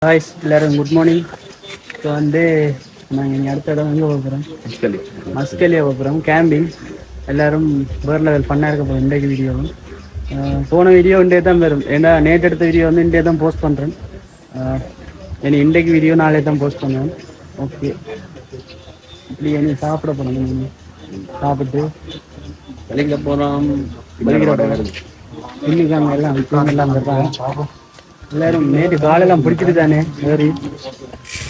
ஹாய்ஸ் எல்லாரும் good morning. இப்போ வந்து நாங்கள் இங்கே அடுத்த இடம் வந்து போகிறோம், மஸ்கலியா போகிறோம் கேம்பிங். எல்லோரும் வேறு லெவல் ஃபன்னாக இருக்க போகிறோம். இன்றைக்கு வீடியோவும் போன வீடியோ இன்றைய தான் வரும். ஏன்னா நேற்று எடுத்த வீடியோ வந்து இன்றைய தான் போஸ்ட் பண்ணுறேன். இனி இன்றைக்கு வீடியோ நாளே தான் போஸ்ட் பண்ணுவேன். ஓகே, இப்படி இனி சாப்பிட போகணும். நீங்கள் சாப்பிட்டு வெளியில போகிறோம். இன்னைக்கு அங்கே எல்லாம் இருக்காங்க. எல்லாரும் நேற்று காலெல்லாம் பிடிச்சிட்டு தானே ஏறி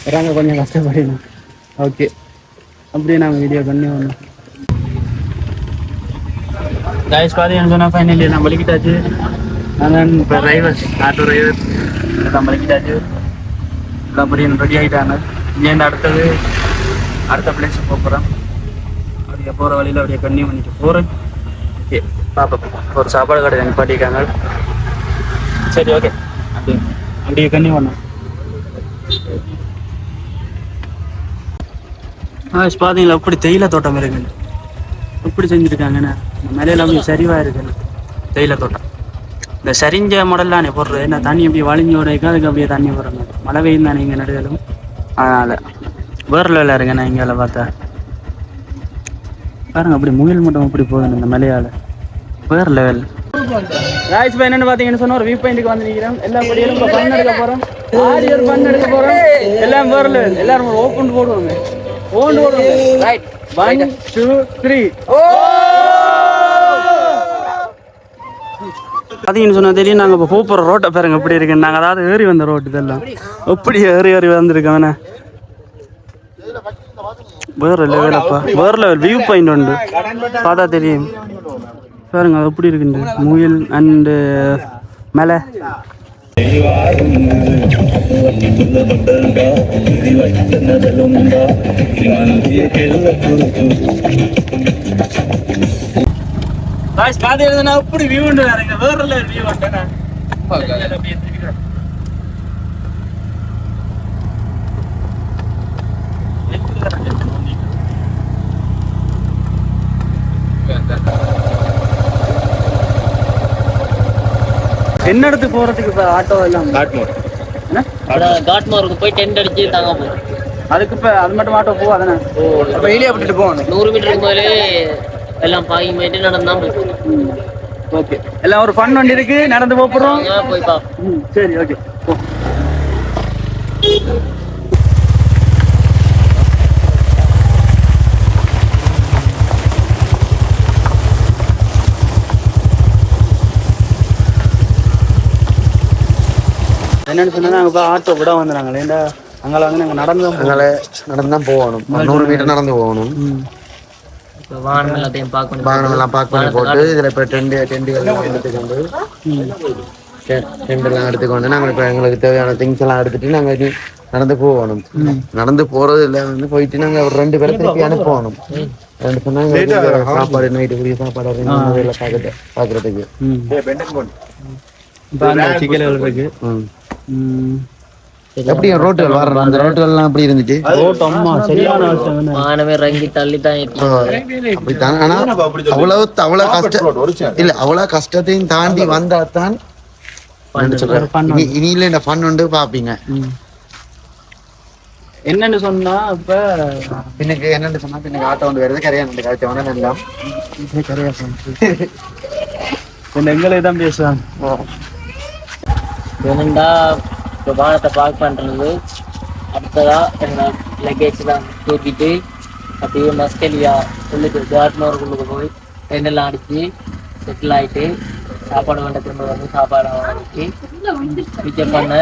வராங்க, கொஞ்சம் கஷ்டப்படணும். ஓகே, அப்படியே நாங்கள் வீடியோ பண்ணி வந்தோம். கைஸ் பார்த்தீங்கன்னு சொன்னால் ஃபைனலி எல்லாம் பலிக்கிட்டாச்சு. நான் இப்போ டிரைவர், ஆட்டோ டிரைவர் எல்லாம் பலிக்கிட்டாச்சு. எல்லாம் அப்படியே ரெடி ஆகிட்டாங்க. இங்கேருந்து அடுத்த பிளேஸுக்கு போகிறோம். அப்படியே போகிற வழியில் அப்படியே கண்ணி பண்ணிட்டு போகிறேன். ஓகே, பார்ப்போம். ஒரு சாப்பாடு கடை நிப்பாட்டிக்காங்க. சரி, ஓகே, அப்படியே கண்ணி பண்ணோம். பார்த்தீங்களா எப்படி தேயிலை தோட்டம் இருக்குன்னு எப்படி செஞ்சுருக்காங்கண்ணா. இந்த மலையில அப்படி சரிவாக இருக்குன்னு தேயிலை தோட்டம். இந்த சரிஞ்ச மாடல்லானே போடுறது. ஏன்னா தண்ணி அப்படி வலிஞ்சு உடைக்க அதுக்கு அப்படியே தண்ணி போடுறாங்க. மழை பெய்யும் தானே இங்கே நடுகளும். அதனால் வேறு லெவலில் இருக்குண்ணா. இங்கே பார்த்தா பாருங்க, அப்படி முயல் மட்டும் அப்படி போகுதுன்னு இந்த மலையால். வேறு லெவல். ராய்ஸ் பை என்னன்னு பார்த்தீங்கன்னு சொன்னால் ஒரு வியூ பாயிண்ட்டுக்கு வந்து நிற்கிறோம். எல்லா படியும் இப்போ பண்ண எடுக்க போகிறோம். ஆரியர் பண்ண எடுக்க போகிறோம். எல்லாம் வேறு லெவல். எல்லாரும் ஓப்பன் போடுவாங்க. ஓண்டு போடுவாங்க. ரைட், 1 2 3. பார்த்தீங்கன்னு சொன்னால் தெரியும். நாங்கள் இப்போ போகிற ரோட்டை பாருங்க எப்படி இருக்குன்னு. நாங்கள் அதாவது ஏறி வந்த ரோட்டு இதெல்லாம் எப்படி ஏறி வந்திருக்கோம். வேறு லெவலப்பா, வேறு லெவல் வியூ பாயிண்ட் உண்டு. பார்த்தா தெரியும் பாருங்க அது எப்படி இருக்குண்டு. முயல் அண்டு மலை. எப்படி வியூ உண்டு வேற லெவல் வியூ உண்டு. என்ன இடத்துக்கு போறதுக்கு இப்போ ஆட்டோ எல்லாம் காட்மாருக்கு போய் டென்ட் அடிச்சு தாங்க போகும். அதுக்கு இப்போ அது மட்டும் ஆட்டோ போகும். அதானே இப்போ வெளியே விட்டுட்டு போகணும். 100 மீட்டருக்கு மேலே எல்லாம் பாக்கி போயிட்டு நடந்தான் போய். ஓகே, எல்லாம் ஒரு ஃபன் வண்டி இருக்கு, நடந்து போகிறோம். போய் பார்ப்போம். சரி, ஓகே. என்னன்னு சொன்னா நாங்கள் இப்போ ஆட்டோ விட வந்து நாங்கள் ஏன்டா அங்கே வந்து நாங்கள் நடந்து தான் போகணும். 100 மீட்டர் நடந்து போகணும். வாகனம் எல்லாத்தையும் பார்க் பண்ணி போட்டு இதில் இப்போ டெண்டுகள்லாம் எடுத்துக்கொண்டு டெண்டெல்லாம் எடுத்துக்கொண்டு நாங்கள் இப்போ எங்களுக்கு தேவையான திங்ஸ் எல்லாம் எடுத்துட்டு நாங்கள் நடந்து போகணும். நடந்து போகிறது இல்லை வந்து போயிட்டு நாங்கள் ஒரு 2 பேரை திருப்பி அனுப்பணும். 2 சொன்னாங்க சாப்பாடு நைட்டுக்குரிய சாப்பாடு பார்க்குறதுக்கு இருக்கு. எப்படி ரோட்டுகள் வர்ற அந்த ரோட்டுகள்லாம் எப்படி இருந்துச்சு? வாகனமே ரங்கி தள்ளி தான் அப்படித்தான். ஆனா அவ்வளவு கஷ்டம் இல்ல, அவ்வளவு கஷ்டத்தையும் தாண்டி வந்தா தான் இனியில இந்த ஃபன் உண்டு பாப்பீங்க. என்னன்னு சொன்னா இப்ப பின்னுக்கு என்னன்னு சொன்னா பின்னுக்கு ஆட்டோ வந்து வருது. கரையா நின்று கரைச்சவன எல்லாம் கரையா எங்களை தான் பேசுவாங்க. வேணுண்டா இப்போ வாகனத்தை பார்க் பண்ணுறது. அடுத்ததா எங்கள் லக்கேஜ் தான் தூக்கிட்டு அப்படியே மஸ்கலியா உள்ளுக்கு காட்மாருக்குள்ளுக்கு போய் டெண்டெல்லாம் அடித்து செட்டில் ஆகிட்டு சாப்பாடு வேண்ட திரும்ப வந்து சாப்பாடு வாங்கிட்டு பிக்கப் பண்ண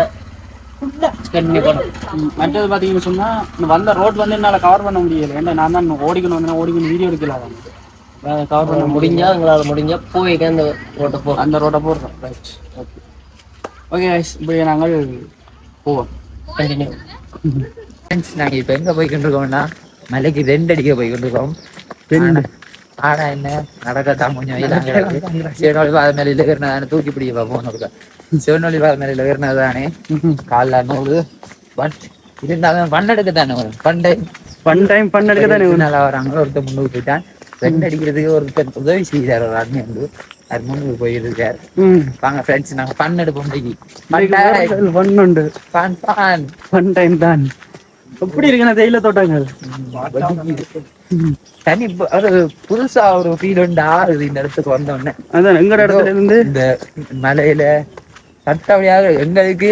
கண்டினியூ பண்ணணும். மற்றது பார்த்தீங்கன்னு சொன்னால் இந்த வந்த ரோட் வந்து என்னால் கவர் பண்ண முடியலை. ஏன்னா நான் தான் ஓடிக்கணும் வீடியோ எடுக்கல. கவர் பண்ண முடிஞ்சால் எங்களால் முடிஞ்சால் போய் அந்த ரோட்டை போடுறோம். ரைட், ஓகே ஓகே கைஸ், இப்படி நாங்கள் போவோம். கண்டினியூ. நாங்கள் இப்போ எங்கே போய்கிட்டுருக்கோம்னா மலைக்கு 2 அடிக்க போய்கிட்டுருக்கோம். ஆனா என்ன நடக்கத்தான் கொஞ்சம் சிவனொழி பாத மேலையில் ஏறினதானே தூக்கி பிடிக்க போகணும். சிவனொழி பாத மேலையில் ஏறினது தானே காலைல 100. பட் இருந்தாலும் ஃபன் எடுக்க தானே ஃபன் எடுக்க தானே நல்லா வராங்க. ஒருத்தர் முன்னுக்கு போயிட்டான். 2 அடிக்கிறதுக்கு ஒருத்தர் உதவி செய்கிறார் ஒரு அண்ணன் வந்து. அது முன்னுக்கு போயிருக்காரு. வாங்க ஃப்ரெண்ட்ஸ், நாங்க ஃபன் எடுப்போம். ஃபன் உண்டு, ஃபன் டைம் தான். எப்படி இருக்குண்ணா தேயிலை தோட்டங்கள்? தனி ஒரு புதுசா ஒரு ஃபீல் உண்டா இந்த இடத்துக்கு வந்தோடனே. அதான் எங்கட இடத்துல இருந்து இந்த மலையில சட்டப்படியாக எங்களுக்கு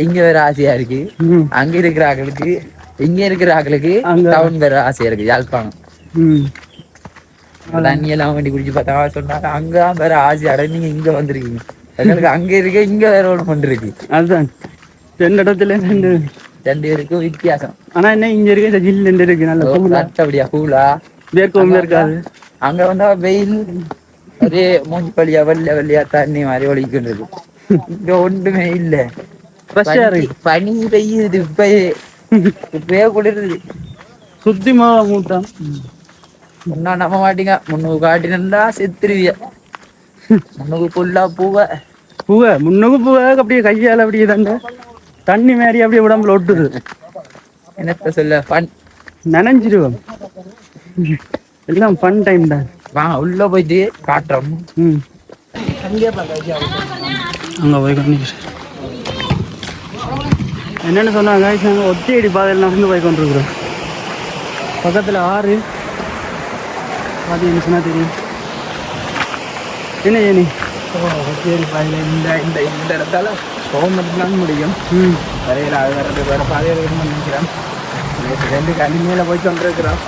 இங்க வேற ஆசையா இருக்கு, அங்க இருக்கிறாங்களுக்கு இங்க இருக்கிறாங்களுக்கு டவுன் வேற ஆசையா இருக்கு. யாழ்ப்பாணம் தண்ணியெல்லாம் வண்டி குடிச்சு பார்த்தா சொன்னாங்க அங்கதான் வேற ஆசையா, நீங்க இங்க வந்திருக்கீங்க, எங்களுக்கு அங்க இருக்க இங்க வேற ஒன்று பண்ணிருக்கு. அதுதான் ரெண்டு இடத்துல ரெண்டு பேருக்கும் வித்தியாசம். ஆனா என்ன இங்க இருக்க ஜில் ரெண்டு இருக்கு, நல்ல சட்டப்படியா கூலா வேர்க்கவும் இருக்காது. அங்க வந்தா வெயில் அதே மூஞ்சி பழியா வெள்ளையா வெள்ளையா தண்ணி மாதிரி ஒழிக்கிட்டு இருக்கு. இங்க ஒன்றுமே இல்ல, பனி பெய்யுது, இப்பயே குளிருது. சுத்தி மூட்டம் ஒன்னா நம்ப மாட்டீங்க, முன்னுக்கு காட்டினா செத்துருவிய. முன்னுக்கு ஃபுல்லா பூவை முன்னுக்கு பூவை அப்படியே கையால அப்படியே தாங்க தண்ணி மாரி அப்படியே உடம்புல ஒட்டுது. என்னத்த சொல்ல, ஃபன் நனைஞ்சிருவோம். எல்லாம் ஃபன் டைம் தான். வாங்க உள்ள போயிட்டு காட்டுறோம். அங்க போய் என்னன்னு சொன்னாங்க, நாங்கள் ஒத்தையடி பாதையில் நடந்து போய் கொண்டிருக்கிறோம். பக்கத்தில் ஆறு பார்த்தீங்கன்னு சொன்னால் தெரியும். என்ன ஏனி ஒத்தையடி பாதையில் இந்த இடத்தால போக முடியும். வரையில் அது வர்றது வேறு பாதையில் நினைக்கிறோம். ரெண்டு கண்ணி மேலே போய் கொண்டிருக்கிறோம்.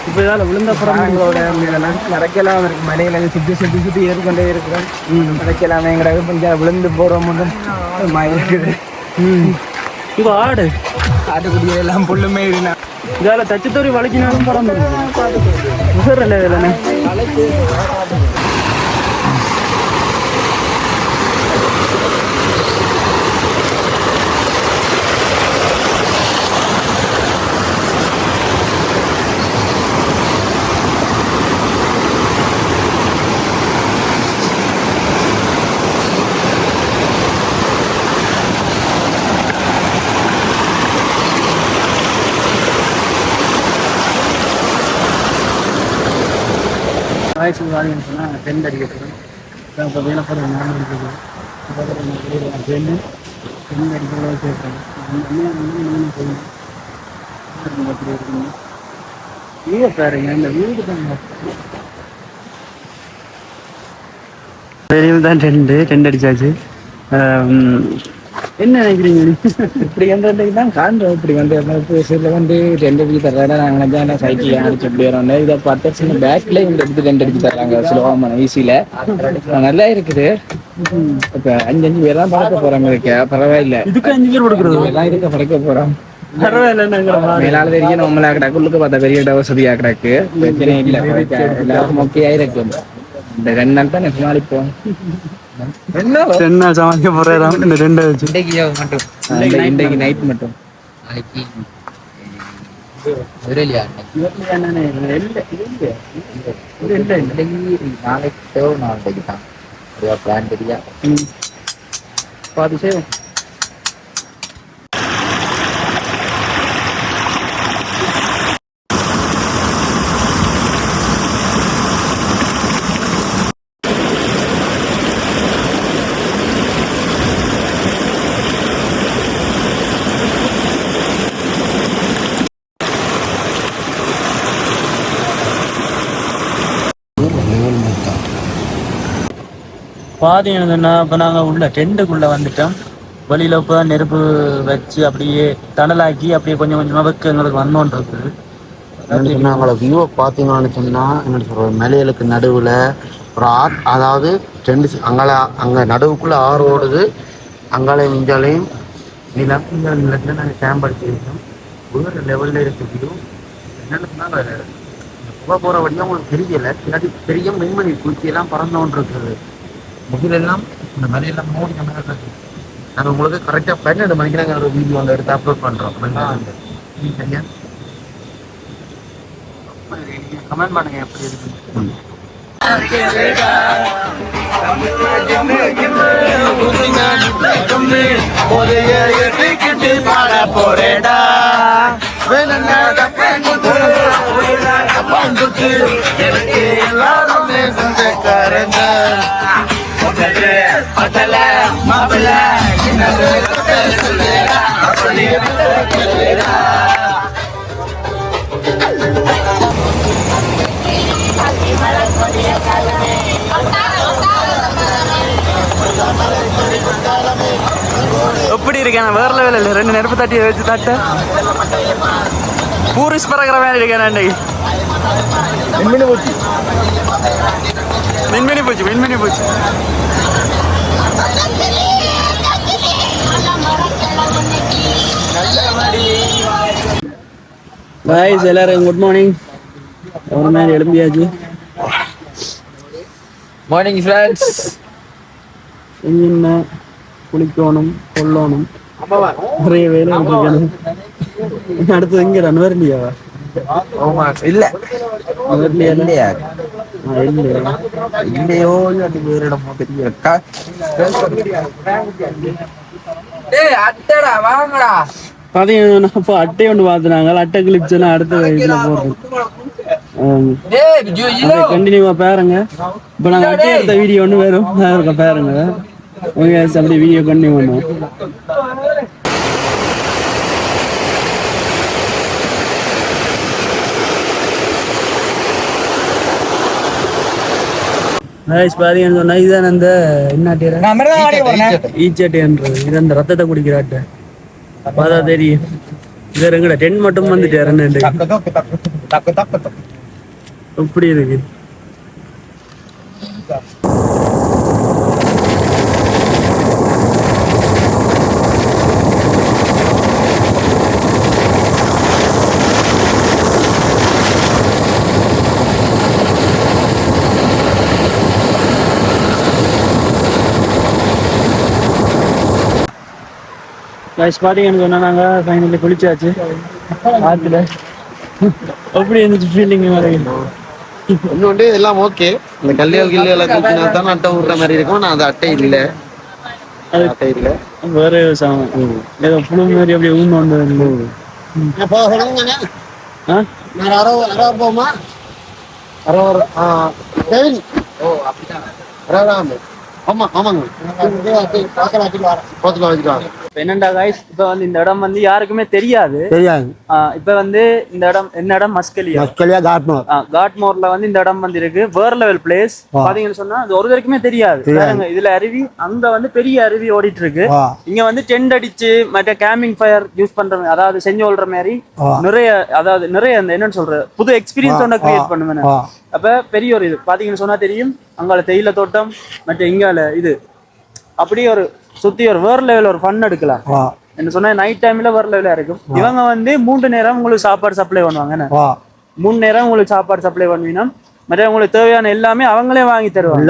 இப்போ இதால் விழுந்த புறங்களோட நடக்கலாம் இருக்கு. மலையில் சுற்றி ஏறிக்கொண்டே இருக்கிறோம். நடக்கலாம் எங்கடாக கொஞ்சம் விழுந்து போகிறோம் இருக்குது. இப்போ ஆட்டுக்குடிய எல்லாம் புல்லுமே இருந்தா இதால தச்சுத்தோரி வளைக்கினாலும் படம் உசரல இல்லைண்ணே. வாய்ஸ் வாங்கின்னு சொன்னால் டென்ட் அடிக்கிறோம். இப்போ வேலை போகிற நான் அடிக்கிறது டென்னு டென் அடிக்கிறதா சேர்ப்பேன். வீடு பாருங்க, இந்த வீடு தாங்க வெளியில் தான் டென்ட் அடிச்சாச்சு. என்ன நினைக்கிறீங்க? இப்படி வந்ததுக்கு தான் காண்றோம். இப்படி வந்து சில வந்து ரெண்டு அடிச்சு தர்றாங்க. நாங்கள் தான் சைக்கிள் அடிச்சு அப்படி வரோம். இதை பார்த்து சின்ன பேக்கில் இந்த எடுத்து ரெண்டு அடிச்சு தர்றாங்க சுலபமான ஈஸியில். நல்லா இருக்குது. இப்போ 5 பேர் தான் பறக்க போகிறாங்க. இருக்க பரவாயில்ல, இதுக்கு 5 பேர் கொடுக்குறது எல்லாம் இருக்க பறக்க போகிறோம். மேலால தெரியும் நம்மளா கிடக்கு, உள்ளுக்கு பார்த்தா பெரிய கிட்ட வசதியாக கிடக்கு. பிரச்சனை இல்லை, எல்லாருக்கும் ஓகேயா இருக்கும். இந்த 2 நாள் தான் சமாளிப்போம். என்ன சமாளிக்க போறோம் இந்த 2 வச்சு. இன்றைக்கு நைட் மட்டும் பாதி செய்வோம். பாதி என்னதுன்னா, இப்போ நாங்கள் உள்ள டென்ட்டுக்குள்ளே வந்துட்டோம். வெளியில் இப்போ நெருப்பு வச்சு அப்படியே தணலாக்கி அப்படியே கொஞ்சம் கொஞ்சமாக வைக்க எங்களுக்கு வந்தோன்றது. நாங்களோட வியூவை பார்த்தீங்கன்னு சொன்னால் என்ன சொல்கிற, மலைகளுக்கு நடுவில் ஒரு அதாவது அங்கே நடுவுக்குள்ளே ஆறு ஓடுது. அங்காலையும் இங்காலையும் நிலத்தில் நாங்கள் கேம்ப் அடிச்சிருக்கோம். ஒரு லெவலில் இருக்குது. என்னென்னு சொன்னால் புகை போகிற வழியாக உங்களுக்கு தெரியலை, இல்லாட்டி பெரிய மென்மணி குச்சியெல்லாம் பறந்தோன்னு இருக்குது. முகிலெல்லாம் இந்த மலையெல்லாம் மூடி நம்ம நாங்கள் உங்களுக்கு கரெக்டாக 12 மணிக்கு நாங்கள் ஒரு வீடியோ வந்து எடுத்து அப்லோட் பண்ணுறோம். சரியா, கமெண்ட் பண்ணுங்க எப்படி இருக்கு. எல்லாரும் எப்படி இருக்கேன் வேற லெவல் இல்லை 2 நெருப்பு தட்டியை வச்சு தட்ட பூரிஸ் பறக்கிற மாதிரி இருக்கேன் அன்னைக்கு மின்மினி பூச்சி guys எல்லாரும் குட் மார்னிங் ஒரு மாதிரி எழும்பியாச்சு மார்னிங் ஃப்ரெண்ட்ஸ் என்ன குளிக்கணும் கொள்ளணும் நிறைய வேலை இருக்கணும் அடுத்தது இங்க வரலையாவா இல்ல இல்லையா இல்லையோ அது வேற இடமோ தெரியல பாத்தீங்கன்னா அப்போ அட்டை ஒன்று பாத்துனாங்க அட்டை கிளிப்ஸ் எல்லாம் அடுத்த இதுல போடுறோம் கண்டினியூவா பாருங்க இப்ப நாங்க அட்டை எடுத்த வீடியோ ஒன்று வரும் இருக்கோம் பாருங்க அப்படி வீடியோ கண்டினியூ பண்ணுவோம் பாத்தீங்கன்னு சொன்னா இதுதான் அந்த என்ன ஈச்சட்டைன்றது இது அந்த ரத்தத்தை குடிக்கிற அட்டை பார்த்தா தெரியும் இது எங்கட 10 மட்டும் வந்துட்டு எப்படி இருக்கு பாத்தீங்கன்னு சொன்னா நாங்க ஃபைனலி குளிச்சாச்சு ஆத்துல எப்படி இருந்துச்சு ஃபீலிங் இன்னொன்று எல்லாம் ஓகே இந்த கல்யாண தூக்கினா தான் அட்டை விடுற மாதிரி இருக்கும் நான் அந்த அட்டை இல்லை அட்டை இல்லை வேற ஏதோ புழு மாதிரி அப்படியே ஊன்னு ஆமா ஆமாங்க என்னண்டா காய்ஸ் இப்ப வந்து இந்த இடம் வந்து யாருக்குமே தெரியாது இப்ப வந்து இந்த இடம் என்ன இடம் மஸ்கலியா காட்மோர்ல வந்து இந்த இடம் வந்து இருக்கு வேற லெவல் பிளேஸ் பாத்தீங்கன்னு சொன்னா அது ஒரு வரைக்குமே தெரியாது இதுல அருவி அங்க வந்து பெரிய அருவி ஓடிட்டு இருக்கு இங்க வந்து டென்ட் அடிச்சு மற்ற கேம்பிங் ஃபயர் யூஸ் பண்ற அதாவது செஞ்சு கொள்ற மாதிரி நிறைய அந்த என்னன்னு சொல்ற புது எக்ஸ்பீரியன்ஸ் ஒண்ணு கிரியேட் பண்ணுவேன் அப்ப பெரிய ஒரு இது பாத்தீங்கன்னு சொன்னா தெரியும் அங்கால தேயிலை தோட்டம் மற்ற இங்கால இது அப்படியே ஒரு சுத்தி ஒரு வேற லெவல் ஒரு ஃபன் எடுக்கலாம் என்ன சொன்னா நைட் டைம்ல வேற லெவலா இருக்கும் இவங்க வந்து 3 நேரம் உங்களுக்கு சாப்பாடு சப்ளை பண்ணுவாங்க 3 நேரம் உங்களுக்கு சாப்பாடு சப்ளை பண்ணுவீங்கன்னா மற்ற உங்களுக்கு தேவையான எல்லாமே அவங்களே வாங்கி தருவாங்க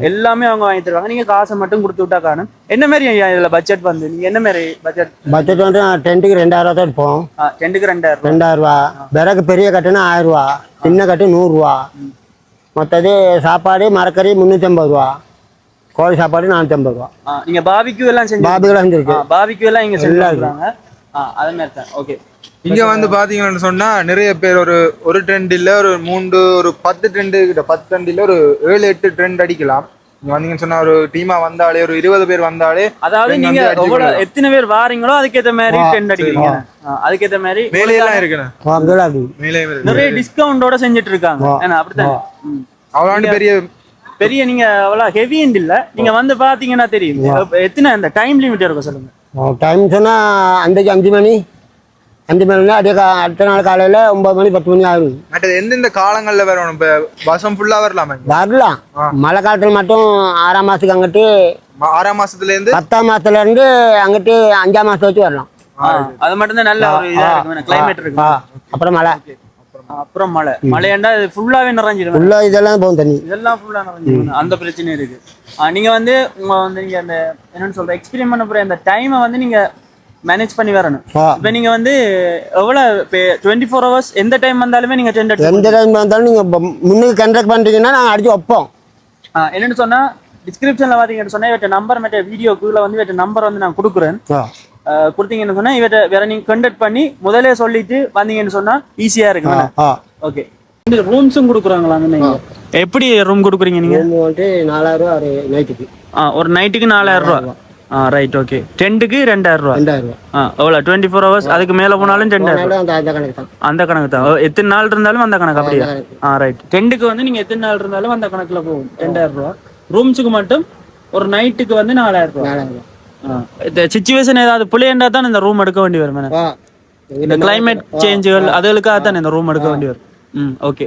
எல்லாமே அவங்க வாங்கி தருவாங்க நீங்க காசை மட்டும் கொடுத்து விட்டா காணும் என்ன மாதிரி இதுல பட்ஜெட் வந்து நீங்க என்ன மாதிரி பட்ஜெட் வந்து டென்ட்டுக்கு 2000 தான் இருப்போம் டென்ட்டுக்கு 2000 ரூபா விறகு பெரிய கட்டுனா 1000 ரூபா சின்ன கட்டு 100 ரூபா மொத்தது சாப்பாடு மரக்கறி 350 ரூபா கோழி சாப்பாடு 450 ரூபா நீங்க பாபிக்யூ எல்லாம் செஞ்சிருக்கு பாபிக்யூ எல்லாம் இங்க செஞ்சுறாங்க அதே மாதிரி தான் ஓகே இங்க வந்து பாத்தீங்கன்னு சொன்னா நிறைய பேர் ஒரு ட்ரெண்ட் இல்ல ஒரு 10 ட்ரெண்ட் கிட்ட 10 ட்ரெண்ட் இல்ல ஒரு 7-8 ட்ரெண்ட் அடிக்கலாம் நீங்க வந்தீங்கன்னு சொன்னா ஒரு டீமா வந்தாலே ஒரு 20 பேர் வந்தாலே அதாவது நீங்க எத்தனை பேர் வாரீங்களோ அதுக்கேற்ற மாதிரி ட்ரெண்ட் அடிக்கிறீங்க அதுக்கேற்ற மாதிரி மேலே எல்லாம் இருக்குண்ணே நிறைய டிஸ்கவுண்டோட செஞ்சுட்டு இருக்காங்க அப்படித்தான் அவ்வளவு பெரிய நீங்க அவ்வளவு ஹெவி இல்ல நீங்க வந்து பாத்தீங்கன்னா தெரியும் எத்தனை அந்த டைம் லிமிட் இருக்கும் சொல்லுங்க டைம் சொன்னா அன்றைக்கு 5 மணி அடுத்த நாள் காலையில 9 மணி 10 மணி ஆகும் எந்தெந்த காலங்கள்ல வரணும் இப்ப வருஷம் ஃபுல்லா வரலாம் மழை காலத்துல மட்டும் 6ஆம் மாசத்துக்கு அங்கிட்டு 6ஆம் மாசத்துல இருந்து 10ஆம் மாசத்துல இருந்து அங்கிட்டு 5ஆம் மாசம் வச்சு வரலாம் அது மட்டும் தான் நல்ல ஒரு இதா இருக்கு கிளைமேட் இருக்கு அப்புறம் மழையாண்டா ஃபுல்லாவே நிறைஞ்சிடும் ஃபுல்லா இதெல்லாம் போகும் தண்ணி இதெல்லாம் ஃபுல்லா நிறைஞ்சிடும் அந்த பிரச்சனை இருக்கு நீங்க வந்து நீங்க அந்த என்னன்னு சொல்ற எக்ஸ்பீரியன்ஸ் பண்ண போற அந்த டைமை வந்து நீங்க மேனேஜ் பண்ணி வரணும் இப்ப நீங்க வந்து எவ்வளவு 24 ஹவர்ஸ் எந்த டைம் வந்தாலுமே நீங்க எந்த டைம் வந்தாலும் நீங்க முன்னுக்கு கண்டக்ட் பண்றீங்கன்னா நாங்க அடிச்சு வைப்போம் என்னன்னு சொன்னா டிஸ்கிரிப்ஷன்ல பாத்தீங்கன்னு சொன்னா இவற்ற நம்பர் மற்ற வீடியோக்குள்ள வந்து இவற்ற நம்பர் வந்து நான் கொடுக்குறேன் கொடுத்தீங்கன்னு சொன்னா இவற்ற வேற நீங்க கண்டக்ட் பண்ணி முதலே சொல்லிட்டு வந்தீங்கன்னு சொன்னா ஈஸியா இருக்கு ஓகே ரூம்ஸும் கொடுக்குறாங்களா எப்படி ரூம் கொடுக்குறீங்க நீங்க 4000 ரூபா நைட்டுக்கு ஒரு நைட்டுக்கு 4000 ரூபா. Right, okay. டென்ட்டுக்கு 2000 ரூபா. 2000 ரூபா. எவ்வளோ 24 ஹவர்ஸ் அதுக்கு மேலே போனாலும் 2000 ரூபா. அந்த கணக்கு தான். அந்த கணக்கு தான். எத்தனை நாள் இருந்தாலும் அந்த கணக்கு அப்படியா? ரைட். டென்ட்டுக்கு வந்து நீங்கள் எத்தனை நாள் இருந்தாலும் அந்த கணக்கில் போகும் 2000 ரூபா. ரூம்ஸுக்கு மட்டும் ஒரு நைட்டுக்கு வந்து 4000 ரூபா. இந்த சிச்சுவேஷன் ஏதாவது புளியண்டா தான் இந்த ரூம் எடுக்க வேண்டி வரும். இந்த கிளைமேட் சேஞ்சுகள் அதுகளுக்காக தான் இந்த ரூம் எடுக்க வேண்டி வரும். ஓகே.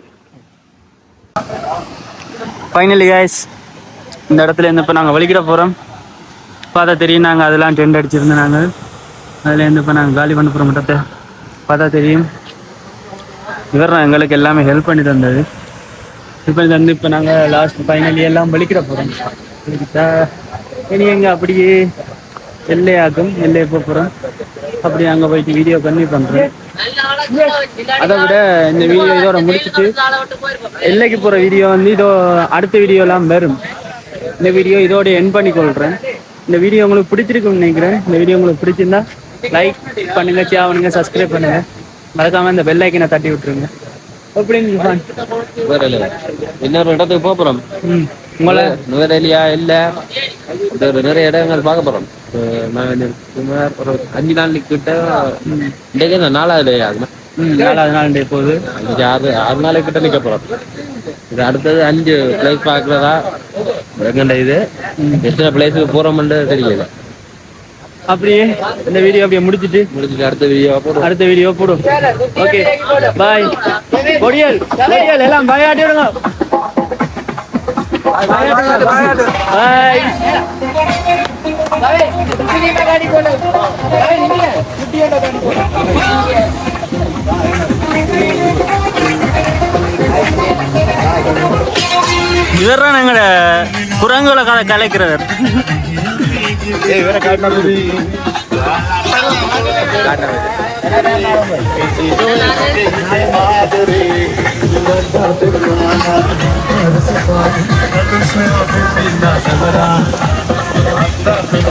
ஃபைனலி கைஸ், இந்த இடத்துல இருந்து இப்போ நாங்கள் வலிக்கிட போகிறோம். பார்த்தா தெரியும், நாங்கள் அதெல்லாம் டென்ட் அடிச்சிருந்தோம். நாங்கள் அதில் இருந்து இப்போ நாங்கள் காலி பண்ண போகிற மட்டத்தை பார்த்தா தெரியும். இவர் தான் எங்களுக்கு எல்லாமே ஹெல்ப் பண்ணி தந்தது. இப்போ தந்து இப்போ நாங்கள் லாஸ்ட் ஃபைனலி எல்லாம் வலிக்கிட போகிறோம். இனி எங்கள் அப்படியே எல்லையை போகிறோம். அப்படி அங்கே போயிட்டு வீடியோ கன்வியூ பண்ணுறேன். அதை விட இந்த வீடியோ இதோட முடிச்சுட்டு எல்லைக்கு போகிற வீடியோ வந்து இதோ அடுத்த வீடியோலாம் வரும். இந்த வீடியோ இதோட எண்ட் பண்ணி கொள்கிறேன். இந்த வீடியோ உங்களுக்கு பிடிச்சிருக்குன்னு நினைக்கிறேன். இந்த வீடியோ உங்களுக்கு பிடிச்சிருந்தா லைக் பண்ணுங்க, ஷேர் பண்ணுங்க, சப்ஸ்கிரைப் பண்ணுங்க. மறக்காம இந்த பெல் ஐக்கனை தட்டி விட்டுருங்க. எப்படிங்க இன்னொரு இடத்துக்கு போகிறோம். உங்களை நுவரெலியா இல்லை, நிறைய இடங்கள் பார்க்க போகிறோம். சுமார் ஒரு 5 நாளைக்கு கிட்ட. இன்றைக்கு 4வது ஆகுமா? 4வது நாள் போகுது. 6 நாளைக்கு கிட்ட நிற்க போகிறோம். இது அடுத்தது 5 பிளேஸ் பார்க்குறதா எங்கண்ட. இது எத்தனை பிளேஸுக்கு போகிறோம்னு தெரியல. அப்படியே இந்த வீடியோ அப்படியே முடிச்சிட்டு அடுத்த வீடியோ போடும். ஓகே, பாய். கொடியல் எல்லாம் பாயாட்டி விடுங்க. பாய். இவர்தான் எங்களோட குரங்குகளை கலைக்கிறவர்.